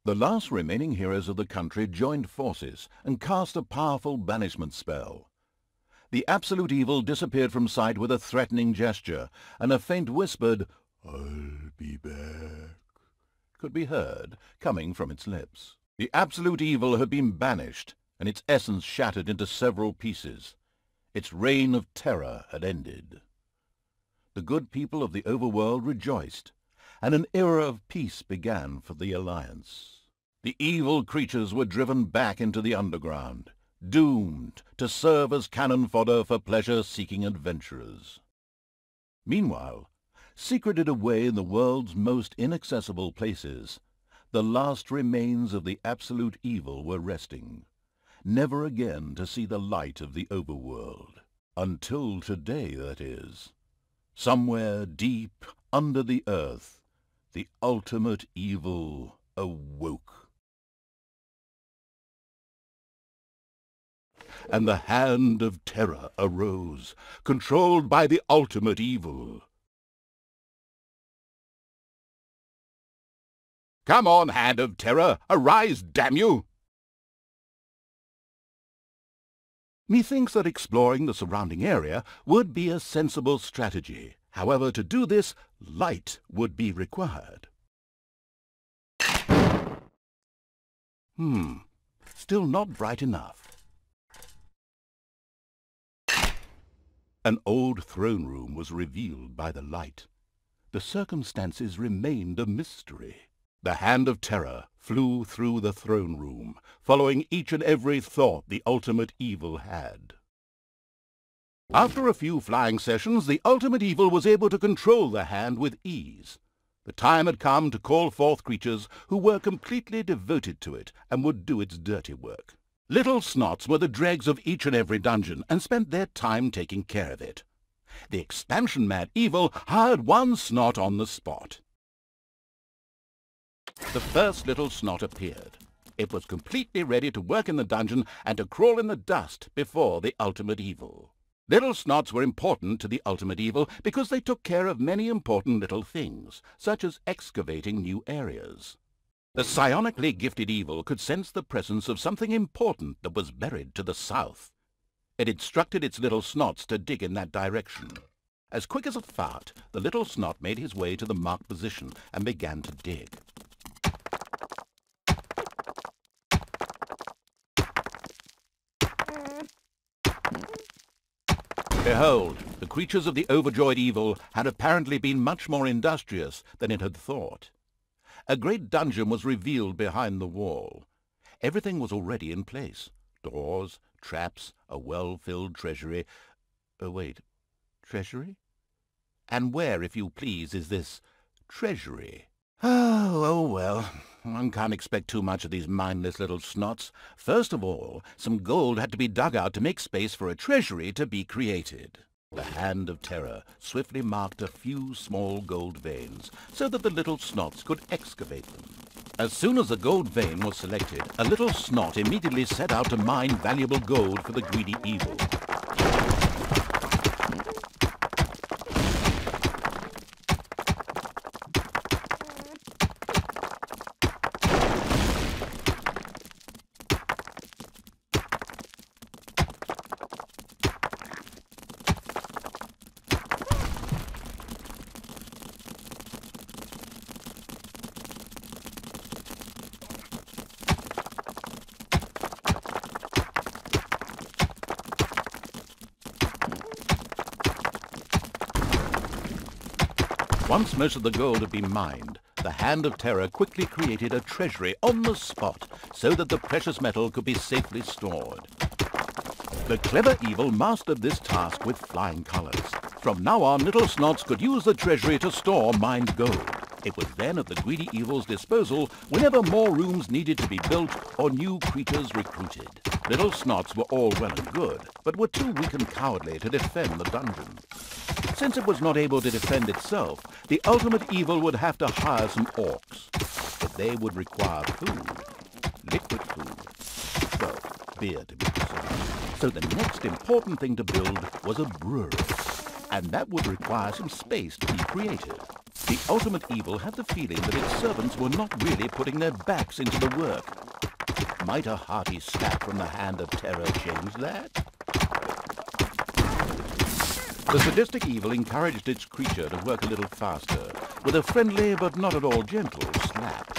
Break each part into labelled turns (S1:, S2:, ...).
S1: The last remaining heroes of the country joined forces and cast a powerful banishment spell. The absolute evil disappeared from sight with a threatening gesture, and a faint whispered, "I'll be back," could be heard coming from its lips. The absolute evil had been banished, and its essence shattered into several pieces. Its reign of terror had ended. The good people of the Overworld rejoiced, and an era of peace began for the Alliance. The evil creatures were driven back into the underground, doomed to serve as cannon fodder for pleasure-seeking adventurers. Meanwhile, secreted away in the world's most inaccessible places, the last remains of the absolute evil were resting, never again to see the light of the Overworld. Until today, that is. Somewhere deep under the earth, the ultimate evil awoke. And the hand of terror arose, controlled by the ultimate evil. "Come on, hand of terror, arise, damn you!" Methinks that exploring the surrounding area would be a sensible strategy. However, to do this, light would be required. Still not bright enough. An old throne room was revealed by the light. The circumstances remained a mystery. The hand of terror flew through the throne room, following each and every thought the ultimate evil had. After a few flying sessions, the ultimate evil was able to control the hand with ease. The time had come to call forth creatures who were completely devoted to it and would do its dirty work. Little snots were the dregs of each and every dungeon and spent their time taking care of it. The expansion-mad evil hired one snot on the spot. The first little snot appeared. It was completely ready to work in the dungeon and to crawl in the dust before the ultimate evil. Little snots were important to the ultimate evil because they took care of many important little things, such as excavating new areas. The psionically gifted evil could sense the presence of something important that was buried to the south. It instructed its little snots to dig in that direction. As quick as a fart, the little snot made his way to the marked position and began to dig. Behold, the creatures of the overjoyed evil had apparently been much more industrious than it had thought. A great dungeon was revealed behind the wall. Everything was already in place. Doors, traps, a well-filled treasury. Wait, treasury? And where, if you please, is this treasury? Oh well, one can't expect too much of these mindless little snots. First of all, some gold had to be dug out to make space for a treasury to be created. The hand of terror swiftly marked a few small gold veins so that the little snots could excavate them. As soon as the gold vein was selected, a little snot immediately set out to mine valuable gold for the greedy evil. Once most of the gold had been mined, the Hand of Terror quickly created a treasury on the spot so that the precious metal could be safely stored. The clever evil mastered this task with flying colors. From now on, little snots could use the treasury to store mined gold. It was then at the greedy evil's disposal whenever more rooms needed to be built or new creatures recruited. Little snots were all well and good, but were too weak and cowardly to defend the dungeon. Since it was not able to defend itself, the ultimate evil would have to hire some orcs. But they would require food, liquid food, well, beer to be precise. So the next important thing to build was a brewery, and that would require some space to be created. The ultimate evil had the feeling that its servants were not really putting their backs into the work. Might a hearty slap from the hand of terror change that? The sadistic evil encouraged its creature to work a little faster, with a friendly but not at all gentle slap.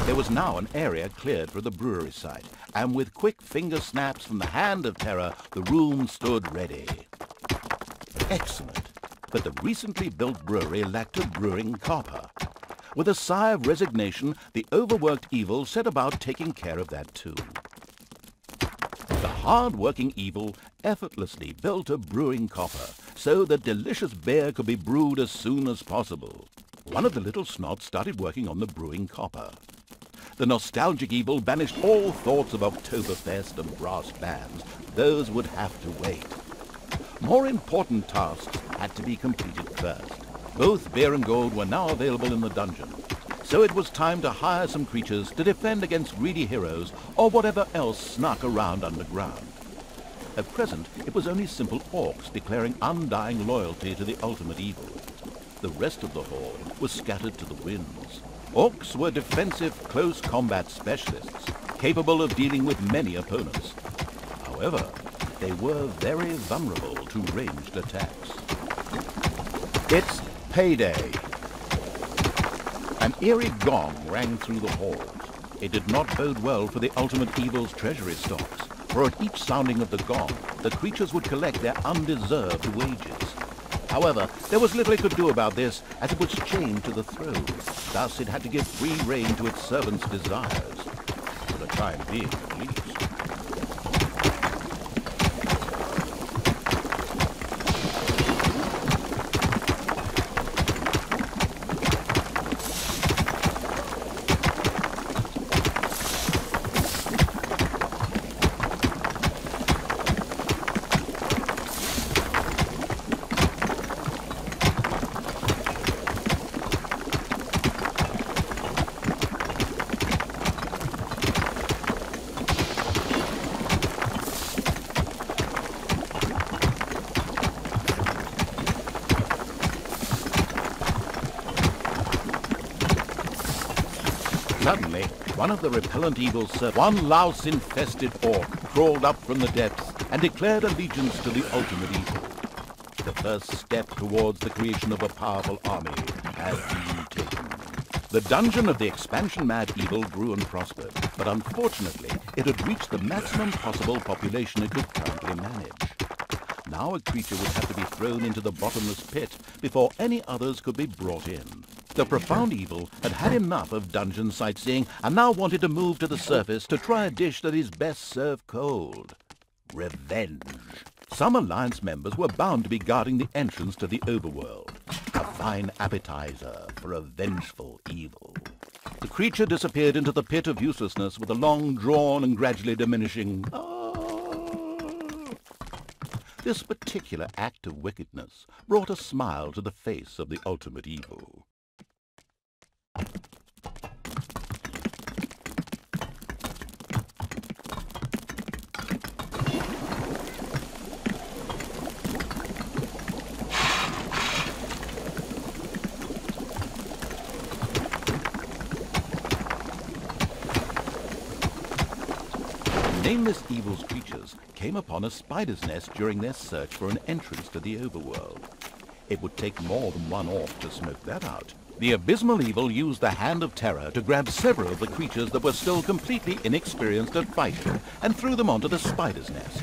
S1: There was now an area cleared for the brewery site, and with quick finger snaps from the hand of terror, the room stood ready. Excellent, but the recently built brewery lacked a brewing copper. With a sigh of resignation, the overworked evil set about taking care of that too. The hard-working evil effortlessly built a brewing copper, so that delicious beer could be brewed as soon as possible. One of the little snots started working on the brewing copper. The nostalgic evil banished all thoughts of Oktoberfest and brass bands. Those would have to wait. More important tasks had to be completed first. Both beer and gold were now available in the dungeon, so it was time to hire some creatures to defend against greedy heroes or whatever else snuck around underground. At present, it was only simple orcs declaring undying loyalty to the ultimate evil. The rest of the horde was scattered to the winds. Orcs were defensive, close combat specialists, capable of dealing with many opponents. However, they were very vulnerable to ranged attacks. It's payday! An eerie gong rang through the halls. It did not bode well for the ultimate evil's treasury stocks, for at each sounding of the gong, the creatures would collect their undeserved wages. However, there was little it could do about this, as it was chained to the throne. Thus, it had to give free rein to its servants' desires. For the time being, at least. Suddenly, one of the repellent evil's servants, one louse-infested orc, crawled up from the depths and declared allegiance to the ultimate evil. The first step towards the creation of a powerful army had been taken. The dungeon of the expansion-mad evil grew and prospered, but unfortunately, it had reached the maximum possible population it could currently manage. Now a creature would have to be thrown into the bottomless pit before any others could be brought in. The profound evil had had enough of dungeon sightseeing and now wanted to move to the surface to try a dish that is best served cold. Revenge. Some Alliance members were bound to be guarding the entrance to the Overworld. A fine appetizer for a vengeful evil. The creature disappeared into the pit of uselessness with a long-drawn and gradually diminishing "Ah." This particular act of wickedness brought a smile to the face of the ultimate evil. Nameless evil's creatures came upon a spider's nest during their search for an entrance to the Overworld. It would take more than one orc to smoke that out. The abysmal evil used the hand of terror to grab several of the creatures that were still completely inexperienced at fighting and threw them onto the spider's nest.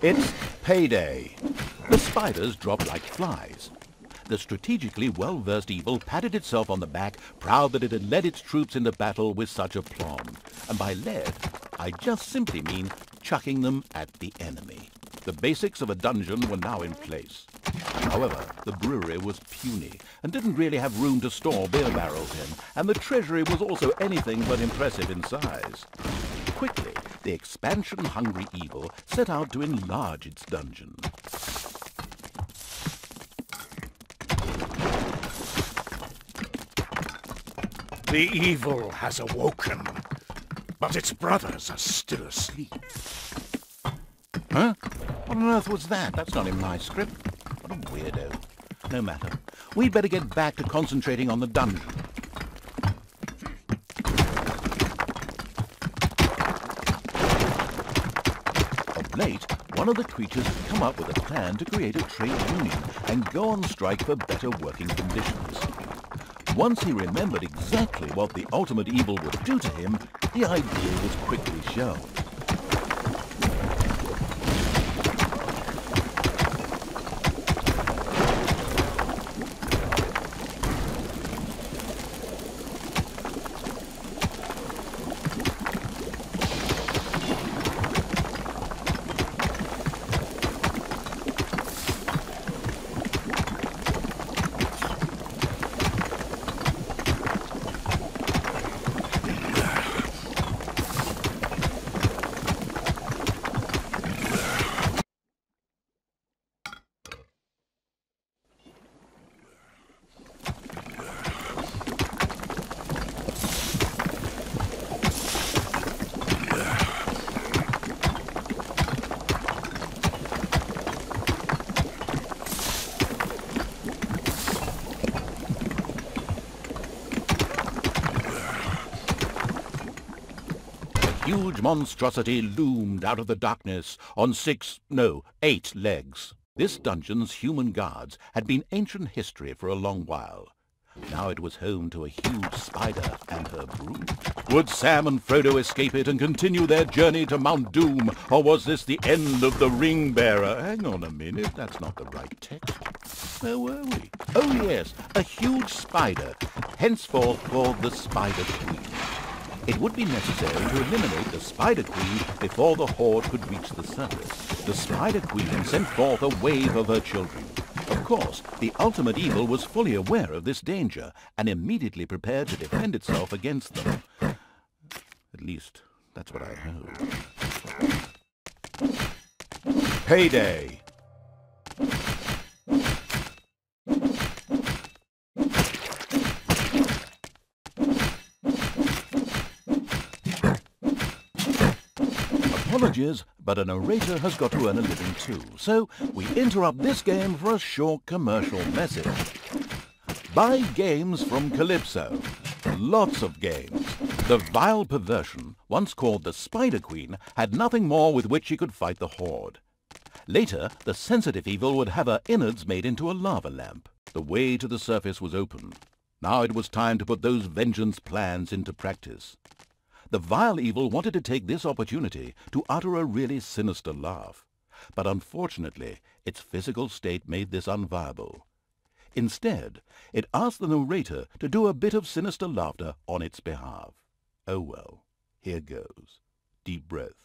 S1: It's payday. The spiders dropped like flies. The strategically well-versed evil patted itself on the back, proud that it had led its troops into battle with such aplomb. And by led, I just simply mean chucking them at the enemy. The basics of a dungeon were now in place. However, the brewery was puny and didn't really have room to store beer barrels in, and the treasury was also anything but impressive in size. Quickly, the expansion-hungry evil set out to enlarge its dungeon.
S2: The evil has awoken, but its brothers are still asleep.
S1: Huh? What on earth was that? That's not in my script. What a weirdo. No matter. We'd better get back to concentrating on the dungeon. Of late, one of the creatures had come up with a plan to create a trade union and go on strike for better working conditions. Once he remembered exactly what the ultimate evil would do to him, the idea was quickly shelved. A huge monstrosity loomed out of the darkness on 8 legs. This dungeon's human guards had been ancient history for a long while. Now it was home to a huge spider and her brood. Would Sam and Frodo escape it and continue their journey to Mount Doom, or was this the end of the Ring-Bearer? Hang on a minute, that's not the right text. Where were we? Oh yes, a huge spider, henceforth called the Spider Queen. It would be necessary to eliminate the Spider Queen before the Horde could reach the surface. The Spider Queen sent forth a wave of her children. Of course, the ultimate evil was fully aware of this danger and immediately prepared to defend itself against them. At least, that's what I hope. Payday! Apologies, but a narrator has got to earn a living too, so we interrupt this game for a short commercial message. Buy games from Kalypso. Lots of games. The vile perversion, once called the Spider Queen, had nothing more with which she could fight the Horde. Later, the sensitive evil would have her innards made into a lava lamp. The way to the surface was open. Now it was time to put those vengeance plans into practice. The vile evil wanted to take this opportunity to utter a really sinister laugh, but unfortunately its physical state made this unviable. Instead, it asked the narrator to do a bit of sinister laughter on its behalf. Oh well, here goes. Deep breath.